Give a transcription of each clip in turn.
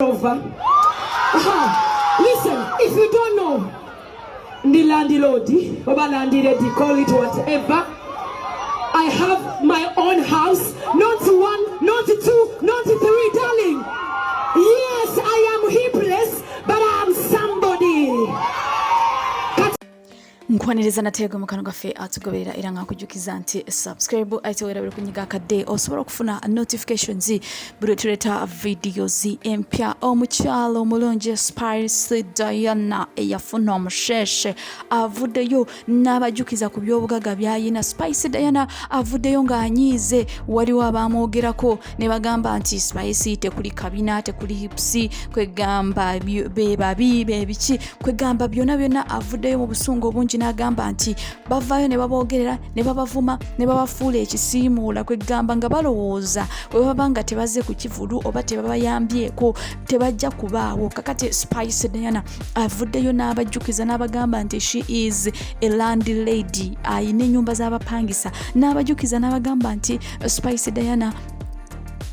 Rover. Listen, if you don't know, the landlord, Baba landlady, call it whatever. I have my own house, not one, not two, not three, darling. Yes, I am hipless, but I am somebody. Nkwaniriza natego mukano gafe atugobera iranga kujukiza nti subscribe aitewera buri kunyiga kade osobola kufuna notifications buri tureta videos empya omukyalo mulonje Spice Diana eyafuna omusheshe avudeyo nabajukiza ku byobugaga byayina. Spice Diana avudeyo ngaanyize waliwo abamwogerako ne bagamba nti Spice tekuli kabina tekuli hipsi kwegamba bebabi bebiki kwegamba byona avudeyo mu busungu bungi nagamba nti bavayo ne babogerera ne babavuma ne babafuula ekisiimuula kwegamba nga balowooza bwe babanga tebaze ku kivulu oba tebabayambyeko tebajja kubaawo. Kakati Spice Diana avuddeyo n'abajjukiza n'abagamba nti she is a landlady, ayina ennyumba z'abapangisa n'abajjukiza n'abagamba nti Spice Diana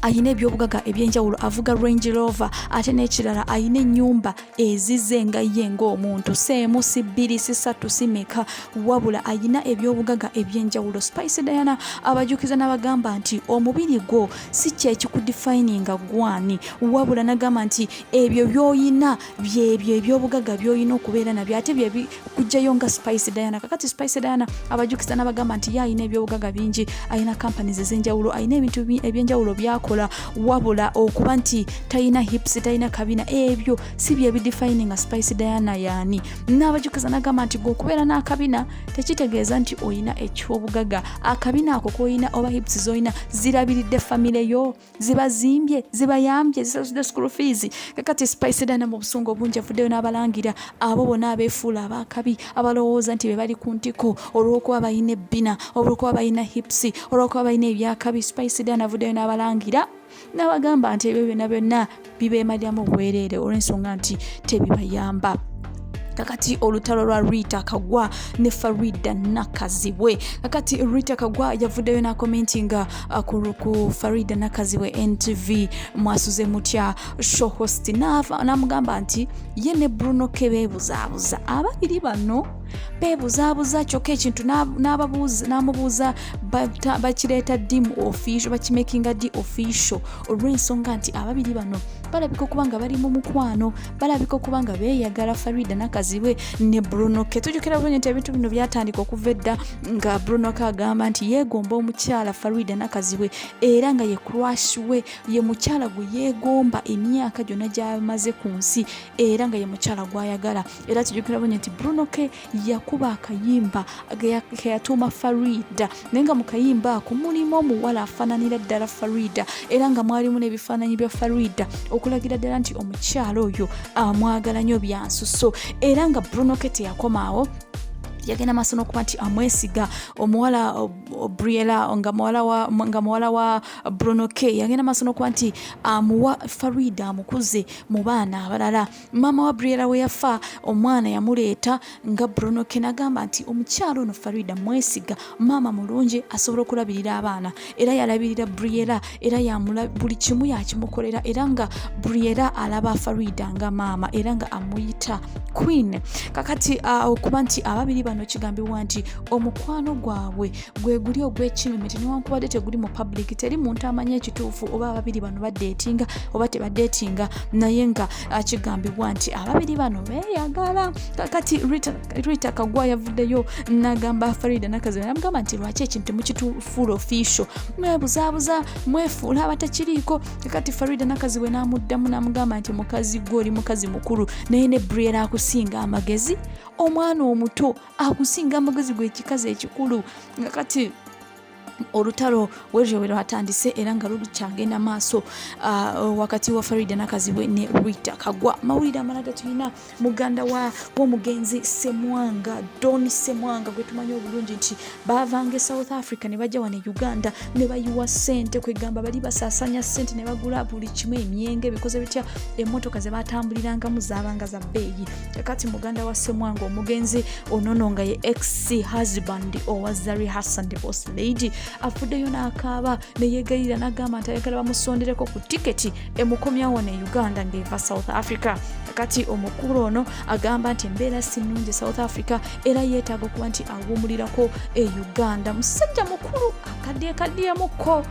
ayina ebyobugaga ebyenjawulo, avuga Range Rover ate n'ekirala ayina ennyumba ezize nga ye ng'omuntu seemu si bbiri si ssatu si meka wabula ayina ebyobugaga ebyenjawulo. Spice Diana abajukiza n'abagamba nti omubiri gwo si kyekikudefininga gwani wabula nagamba nti ebyo byoyina byebyo ebyobugaga byoyina okubeera nabyo ate bye kujjayo nga Spice Diana. Kakati Spice Diana abajukiza n'abagamba nti ye ayina ebyobugaga bingi, ayina companies ez'enjawulo, ayina ebintu ebyenjawulo byako wabula okuba nti tayina hips tayina kabina ebyo si bye bidefininga Spice Diana yani. N'abajukiza nagamba nti gokubeera n'akabina tekitegeeza nti oyina ekyobugaga. Akabina ako koyina oba hips zoyina zirabiridde family yo, zibazimbye zibayambye zisasudde school fees. Kakati Spice Diana mu busungu obungi avuddeyo n'abalangira abo bonna abeefuula abakabi abalowooza nti be bali ku ntiko olw'okuba bayina ebbina olw'okuba bayina hips olw'okuba bayina ebyakabi. Spice Diana avuddeyo n'abalangira n'abagamba nti ebyo byonna bibeemaliramu obwereere olw'ensonga nti tebibayamba. Kakati olutalo lwa Ritah Kgwa ne Faridah Nakazibwe. Kakati Ritah Kgwa yavuddeyo na commentinga ku Faridah Nakazibwe NTV mwasuze mutya show host namugamba nti ye ne Bruno beebuzaabuza ababiri bano beebuzaabuza kyokka ekintu n'amubuuza bakireeta dim official bakimakinga di official olw'ensonga nti ababiri bano balabika okuba nga bali mu mukwano, balabika okuba nga beeyagala Faridah Nakazibwe ne Bruno. Tujjukira bulungi nti ebintu bino byatandika okuva edda nga Bruno agamba nti yeegomba omukyala Faridah Nakazibwe era nga ye crush we, ye mukyala gwe yeegomba emyaka gyonna gy'amaze ku nsi era nga ye mukyala gw'ayagala. Era tujjukira bulungi nti Bruno yakuba akayimba ke yatuuma Faridah naye nga mu kayimba ako mulimu omuwala afaananira ddala Faridah era nga mwalimu n'ebifaananyi bya Faridah okulagira ddala nti omukyala oyo amwagala nnyo byansuso. Era nga Bruno teyakomaawo, yagenda maaso n'okuba nti amwesiga omuwala Briella nga muwala wa Bruno yagenda maaso n'okuba nti amuwa Faridah amukuze mu baana abalala. Maama wa Briella we yafa omwana yamuleeta nga Bruno n'agamba nti omukyalo ono Faridah mwesiga, maama mulungi asobola okulabirira abaana era yalabirira Briella era buli kimu yakimukolera era nga Briella alaba Faridah nga maama era nga amuyita Queen. Kakati okuba nti ababiri bano kigambibwa nti omukwano gwabwe gwe guli ogw'ekimimiti newankubadde teguli mu public, teri muntu amanya ekituufu oba ababiri bano badeetinga oba tebadeetinga, naye nga kigambibwa nti ababiri bano beeyagala. Kakati Ritah Kgwa yavuddeyo n'agamba Faridah Nakazibwe n'amugamba nti lwaki ekintu mukitufuula official, mwebuzaabuza mwefuula abatakiriiko. Kakati Faridah Nakazibwe n'amuddamu n'amugamba nti mukazi gwe oli mukazi mukulu naye ne Briella akusinga amagezi, omwana omuto akusinga amagezi gw'ekikazi ekikulu. Kati olutalo wejwe lwatandise era nga lukyagenda maaso wakati wa Faridah Nakazibwe ne Ritah Kgwa. Mawulire amalaga tulina muganda w'omugenzi Semwanga, Doni Semwanga gwe tumanyi obulungi nti bavange South Africa ne bajja wano Uganda ne bayiwa ssente kwegamba bali basaasanya ssente ne bagula buli kimu emyenge bikoze bitya emmotoka ze batambulirangamu zaabanga za bbeeyi. Kakati muganda wa Semwanga omugenzi onono nga ye ex husband owa Zari Hassan the boss lady afuddeyo n'akaaba ne yeegayirira n'agamba nti ayagala bamusondereko ku tiketi emukomyawo ne Uganda ng'eva South Africa. Kati omukulu ono agamba nti embeera si nnungi South Africa era yeetaaga okuba nti awummulirako Uganda. Musajja mukulu akaddiyemuko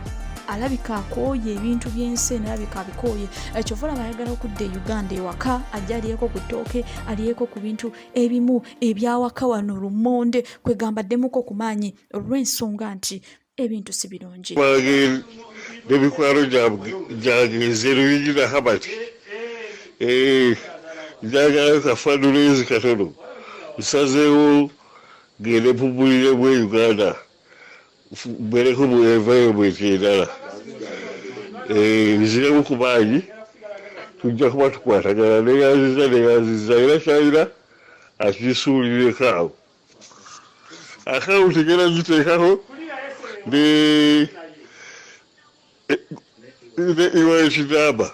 alabika akooye ebintu by'ensi alabika abikooye kyova olaba ayagala okudda Uganda ewaka ajja aliyeko ku ttooke aliyeko ku bintu ebimu ebyawaka wano Lumonde kwegambaddemuko ku maanyi olw'ensonga nti ebintu si birungi. N'emikwano gyange luyingira habati njagala kafanulezi katono nsazeewo ngende mpumulire mu Uganda mbereko mu environment endala nziremu ku maanyi tujja kuba tukwatagana neyanziza era kyalina akisuulireko awo akawunti genda giteekako ne iwayo kinamba